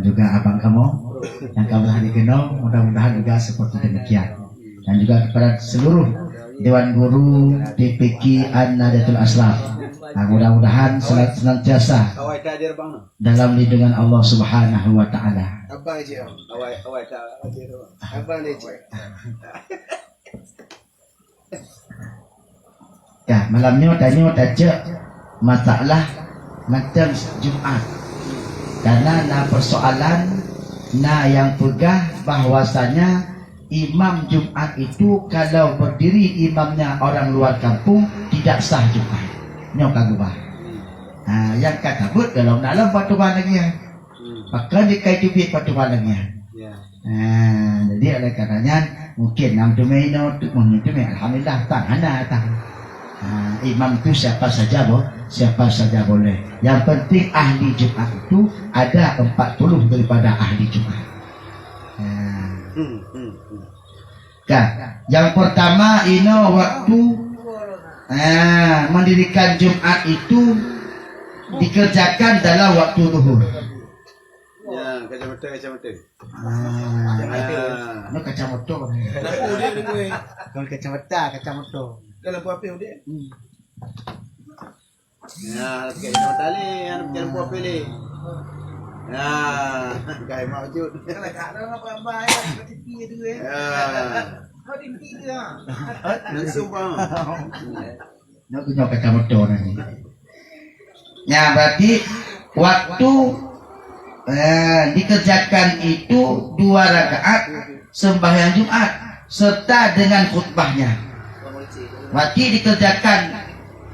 juga abang kamu yang kamu hari kenal, mudah-mudahan juga seperti demikian. Dan juga kepada seluruh Dewan Guru DPQ An-Nadatul Ashraf, mudah-mudahan senantiasa dalam lindungan Allah Subhanahu wa Ta'ala. Ya, malamnya tanya tajuk masalah macam Jumat. Karena persoalan yang pegah bahwasanya imam Jumat itu kalau berdiri imamnya orang luar kampung tidak sah Jumat. Nyok kagubah. Yang kata but dalam patuan lagi ya. Maka dikai tubik patuan lagi ya. Jadi oleh karenanya mungkin nang domaino tu mungkin alhamdulillah tanah imam itu siapa saja boleh. Yang penting ahli Jumat itu ada 40 daripada ahli Jumat. Yang pertama ini waktu mendirikan Jumat itu dikerjakan dalam waktu zuhur. Ya, kacamata. Ini kacamata. Kalau kacamata. Dalam buah pil dia. Ya, pakai kacamata ni, anak pakai buah pil ni. Ya, gaya maujud. Kalau kat dalam apa-apa ya, TV tu ya. Kau TV tu ah. Langsung bang. Ini punya kacamata nanti. Ya, berarti waktu dikerjakan itu 2 rakaat sembahyang Jumat serta dengan khutbahnya. Berarti dikerjakan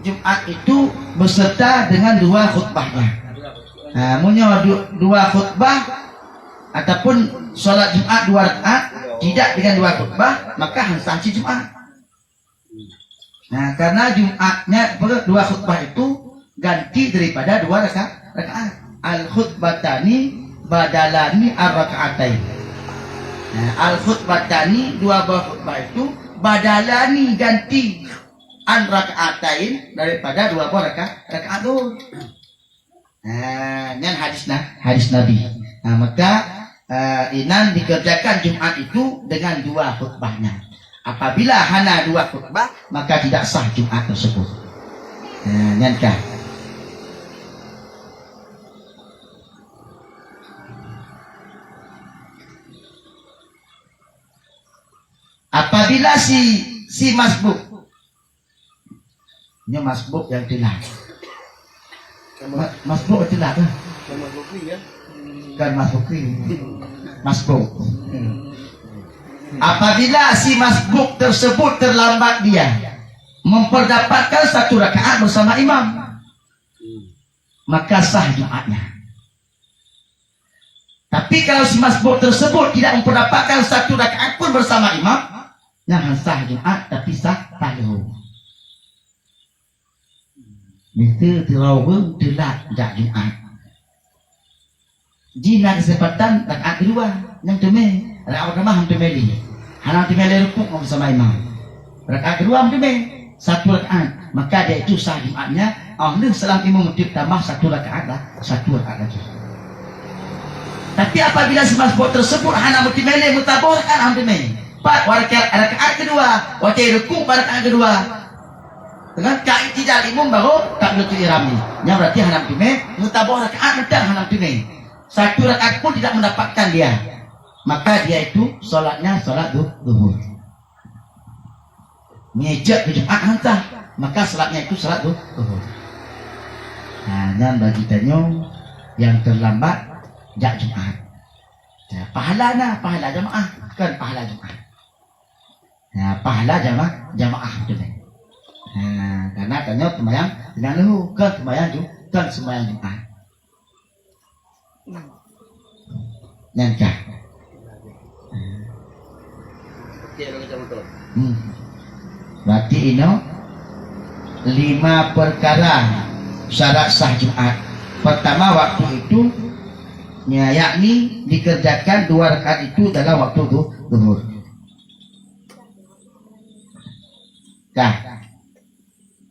Jumat itu beserta dengan 2 khutbahnya. Punya 2 khutbah ataupun solat Jumat 2 rakaat tidak dengan 2 khutbah maka hansah Jumat. Karena Jumatnya 2 khutbah itu ganti daripada 2 rakaat. Al-khutbatani badalani ar-raka'atain. Al-khutbatani 2 khutbah itu badalani ganti an raka'atain daripada 2 rakaat itu. Yang hadis Nabi. Maka inan dikerjakan Jumat itu dengan 2 khutbahnya. Apabila hanya 2 khutbah maka tidak sah Jumat tersebut. Nyankah? Apabila si masbuk, ini masbuk yang telah, masbuk telah kan? Kan masbuk. Apabila si masbuk tersebut terlambat dia memperdapatkan 1 rakaat bersama imam, maka sah Jumatnya. Tapi kalau si masbuk tersebut tidak memperdapatkan 1 rakaat pun bersama imam, yang sah Jumat tapi sah tahu. Minta terawih telat jak Jumat. Jina kesempatan rakaat kedua yang temeh, rakaat pertama ham temeli. Hanam temeli rukuk bersama imam. Rakaat kedua ham temeh 1 rakaat, maka dia itu sah Jumatnya. Ahli selang imam mutib tambah 1 rakaat lah, 1 rakaat lagi. Tapi apabila si masbuk tersebut hanam temeli mutabor kan ham temeli. Rakaat kedua, waktu rukuk rakaat kedua. Dengan kaidah imam baru takbiratul ihram. Yang berarti hanam timeh mutabah rakaat mentang hanam timeh. 1 rakaat pun tidak mendapatkan dia. Maka dia itu solatnya solat zuhur. Ngejak ke Jumat hantah, maka solatnya itu solat zuhur. Dan bagi tanya yang terlambat jak Jumat. Pahala jamaah kan pahala Jumat. Pahala jamaah tu ni. Karena tanya sembahyang dengan lahu kan sembahyang Jumat. Nyankah? Berarti ini 5 perkara syarat sah Jumat. Pertama waktu itu yakni dikerjakan 2 rakaat itu dalam waktu zuhur.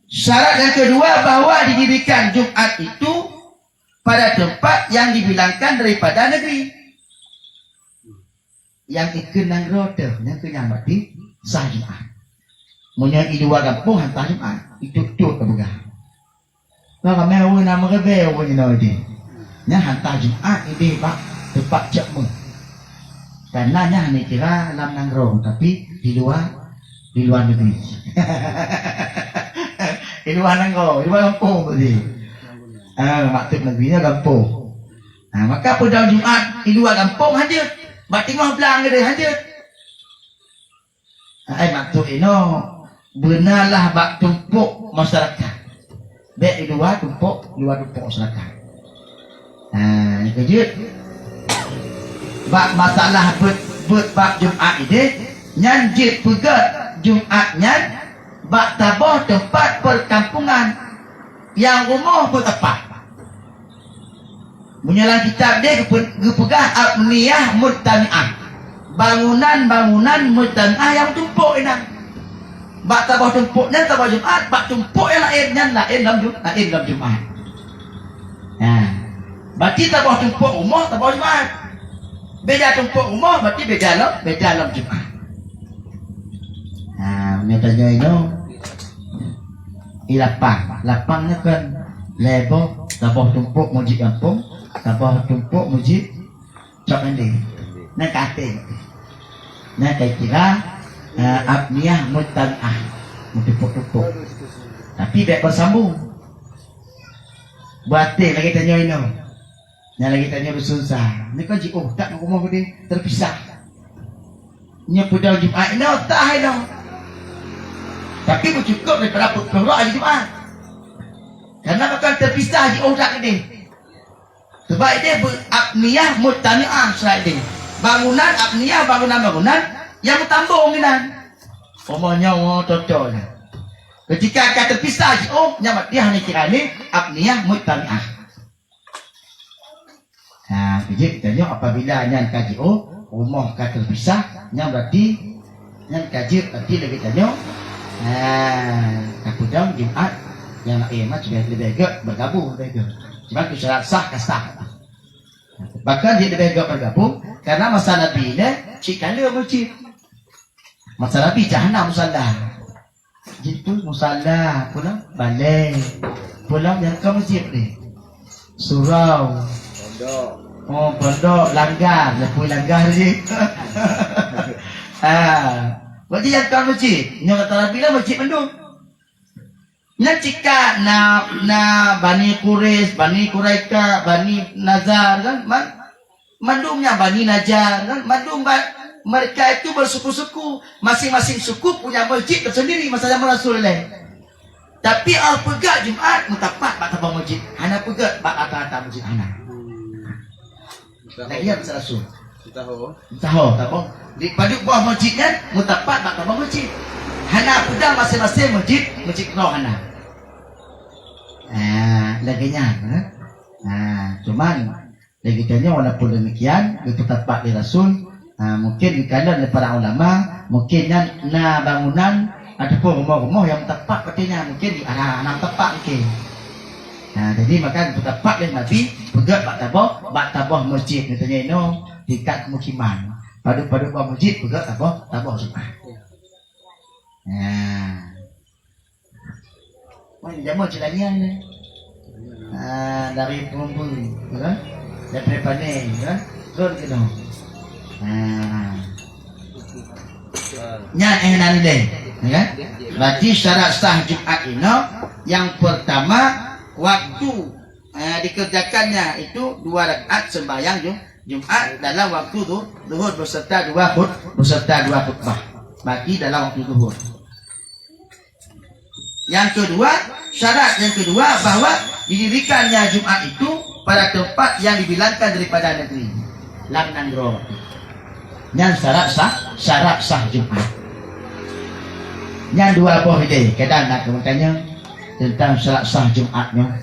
Syarat yang kedua bahwa didirikan Jumat itu pada tempat yang dibilangkan daripada negeri. yang ikut nang roda yang kenyang berarti sah Jumat. Munya di luar kampung hantar Jumat itu tuh kebegah. Kalau kami nama kebe awak ni nabi, nya hantar Jumat ini pak tempat cekmu. Karena nya ni kira dalam nangrong tapi di luar negeri. Di luar nangrong, di luar kampung tadi. Maksud negerinya kampung. Maka pada Jumat di luar kampung hadir. Bak tengah belang dia hadir. Maksud ini benarlah bak tumpuk masyarakat. Baik di luar tumpuk masyarakat. Ini kejut. Bak masalah bak Jumat ini nyanjit pegat Jumatnya bak tabah tempat perkampungan yang rumah bertepat. Menyalah kitab dia kepegah abniyah murtani'ah. Bangunan murtani'ah yang tumpuk ini. Bak tabah tumpuknya tabah Jumat, bak tumpuk yang lain dalam Jumat. Berarti tabah tumpuk rumah tabah Jumat. Beda tumpuk rumah berarti beda dalam Jumat. Metanya ini lapangnya kan lebar tabah tumpuk masjid kampung, tabah tumpuk masjid cok nanti. Nak kata, nak kira abniyah mutanah, tumpuk. Tapi baik bersambung. Berarti lagi tanya ini, yang lagi tanya bersusah. Ni kan tak rumah dia terpisah. Nya pada Jumat ini tak ada. Tapi cukup daripada perut hari Jumat. Karena bakal terpisah tak dia. Sebab dia abniyah mutani'ah selain dia. Bangunan abniyah, bangunan yang tambung kan. Omongnya cocok. Ketika akan terpisah nyamat dia hanya kira ni abniyah mutani'ah. Jadi tanya apabila nyan kaji rumah kata terpisah, nyan berarti nyan kaji berarti lagi tanya kapudang Jumat yang nak emat sudah lebih bergabung lebih. Cuma tu syarat sah kasah. Bahkan dia lebih bergabung karena masa Nabi ni cik kala masjid. Masa Nabi jahanam musalla. Gitu musalla pulang balik. Pulang yang ke masjid ni. Surau pondok langgar, lepui langgar je. Berarti yang kau masjid, yang kata Nabi lah masjid mendung. Nak jika na Bani Quraisy, Bani Quraika, Bani Nazar kan, mandungnya Bani Najar kan, mandung mereka itu bersuku-suku, masing-masing suku punya masjid tersendiri masa zaman Rasulullah. Tapi pegat Jumat mutapat bak tabang masjid, hana pegat bak atas masjid hana. Tak iya bisa Rasul. Tahu, tahu. Di pada buah masjidnya mutapat bak tabang masjid. Hana pedang masing-masing masjid roh hana. Laginya, cuman lagi tanya walaupun demikian itu tapak di Rasul. Mungkin di kalangan para ulama, mungkin na bangunan ataupun rumah-rumah yang tepat katanya mungkin di anak tepat mungkin. Jadi maka tepat dan Nabi pegat bak tabah masjid katanya ini tingkat kemukiman. Pada buah masjid pegat tabah Jumat. Mana jamu celanian ni? Dari pengumpul, kan? Dari panen, kan? Zon kena. Nyan nanti, kan? Berarti syarat sah Jumat ini yang pertama waktu dikerjakannya itu 2 rakaat sembahyang Jumat dalam waktu zuhur beserta 2 khutbah. Bagi dalam waktu zuhur. Yang kedua, syarat yang kedua bahwa didirikannya Jumat itu pada tempat yang dibilangkan daripada negeri. Lam Nangro. Yang syarat sah Jumat. Yang dua buah ini, kadang nak bertanya tentang syarat sah Jumatnya.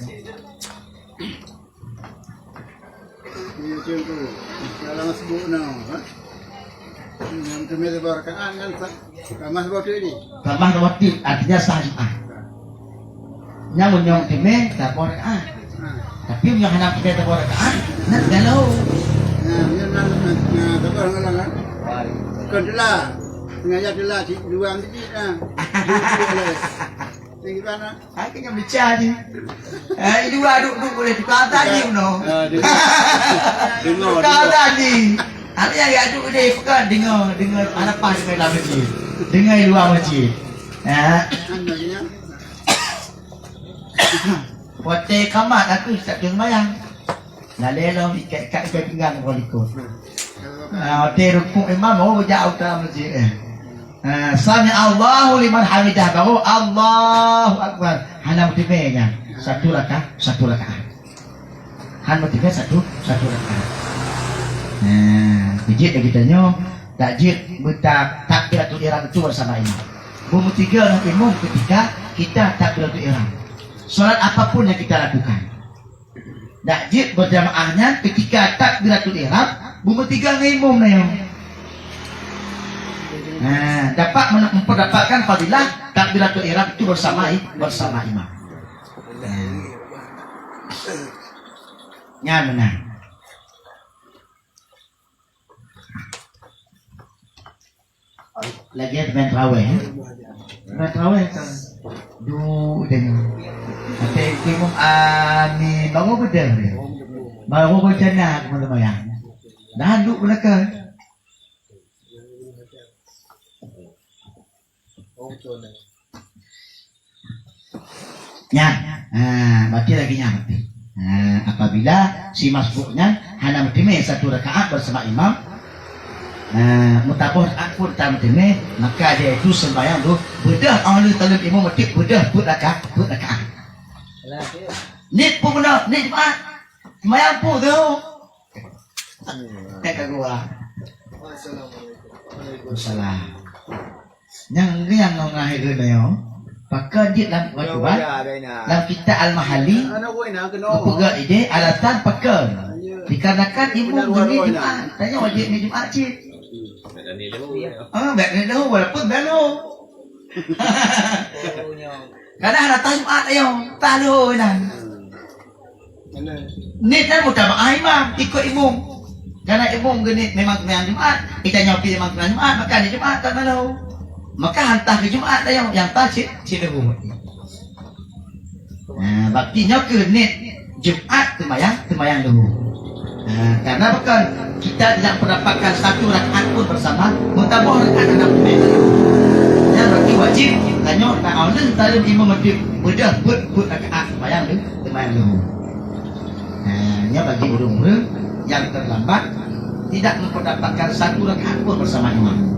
Macam tu. Kalau masih sebut nama, yang kami sebarkan kan kamar waktu ini. Kamar waktu artinya sah Jumat. Yang menyong kami tak boleh tapi yang hendak kita tak boleh nak galau. Yang nak tak boleh kan? bukan telah. Sengaja telah si luang sikit nah. Ni gimana? Aku yang bicara ni. Dua duduk boleh tukar tadi no. Dengar. Tukar tadi. Ada yang aduk dia pekan dengar harapan dengan dalam masjid. Dengar di luar masjid. Anaknya. Pote kamat aku tak sembahyang. Lalu ikat pinggang kau ikut. Hotel rukuk imam baru jauh dalam masjid. Sami Allahu liman hamidah baru Allahu Akbar. Hana motivenya satu rakaat. Han motivenya satu rakaat. Bijit kita nyo, takjid betak takbiratul ihram itu bersama imam. Bumbu tiga dengan imam ketika kita takbiratul ihram. Solat apapun yang kita lakukan. Takjid berjamaahnya ketika takbiratul ihram, bumbu tiga dengan imam na yo. Dapat memperdapatkan fadilah takbiratul ihram itu bersama imam. Nya benar. Lagi ada main terawih. Main terawih kan. Dengan. Nanti imam amin baru betul dia. Baru berjana aku lumayan. Dah duduk belakang. Berarti lagi nyampe. Apabila si masbuknya hanya bertime satu rakaat bersama imam, mutabuh akun tam teme, maka dia itu sembahyang tu bedah ahli talib imam metik bedah put rakaat. Nit pun benar, nit Jumaat. Sembahyang pun tu. Tak gua. Waalaikumsalam. Yang ngahir dia yo. Pakai dia dalam wajibah. Dalam kitab Al-Mahali. Pegang ide alatan pakai. Dikarenakan ibu ni Jumaat. Tanya wajib ni Jumaat cik. Baik ni dah walaupun belo. Kadang ada Jumaat ayo. Tak lu nan. Ni kan mutabah imam ikut imam. Karena imam gini memang sembahyang Jumaat. Kita nyopi memang sembahyang Jumaat, maka di Jumaat tak malu. Maka hantar ke Jumaat dah yang tak cik dah rumah. Baktinya ke net Jumaat sembahyang dulu. Karena bukan kita tidak mendapatkan satu rakaat pun bersama, mutabah rakaat anak memang. Yang berarti wajib tanya tak awal dalam imam wajib bedah put rakaat sembahyang dulu. Nya bagi urung-urung yang terlambat tidak mendapatkan satu rakaat pun bersama imam.